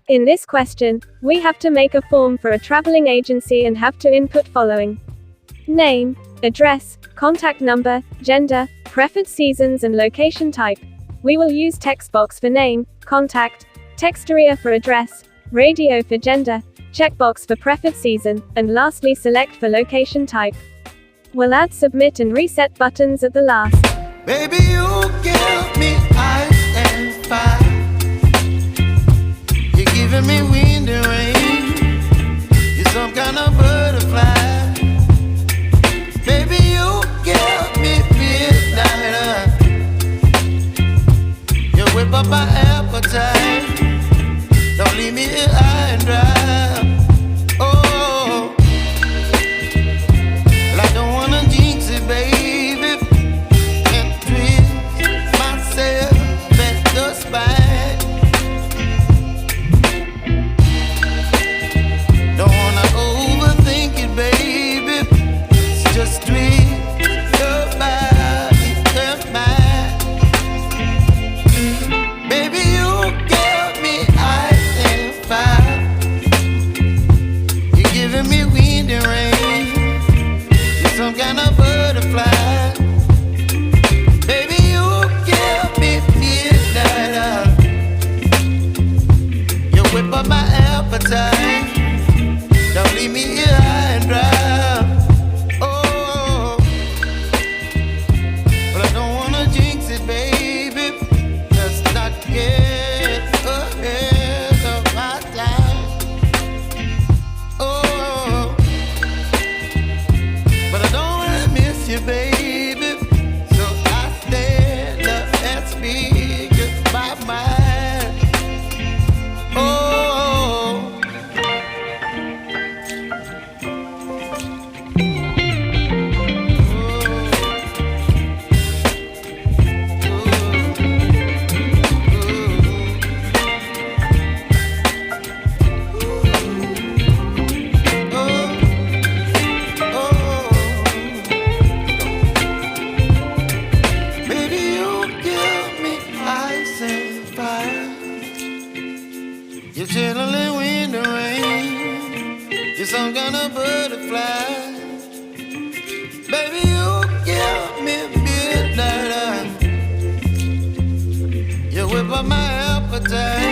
In this question, we have to make a form for a traveling agency and have to input following: name, address, contact number, gender, preferred seasons and location type. We will use text box for name, contact, text area for address, radio for gender, checkbox for preferred season, and lastly select for location type. We'll add submit and reset buttons at the last. Baby, you give me ice and fire. You're giving me wind and rain. You're some kind of butterfly. Baby, you give me midnight. You whip up my appetite. Don't leave me here high and dry. Oh, well, I don't wanna jinx it, baby, and twist myself at the spine. Don't wanna overthink it, baby. It's just twist your body and mine. Baby, you give me ice and fire. You're giving me wind and rain. You're some kind of butterfly. Baby, you give me midnight. You whip up my appetite. Don't leave me here high and dry. Oh, but I don't wanna jinx it, baby. Let's not get ahead of my time. Oh, but I don't wanna miss you, baby. So I stand up and speak my mind. Oh. Baby, you give me ice and fire. You're chilling wind and rain. You're some kind of butterfly. Baby, you give me midnight. You whip up my appetite.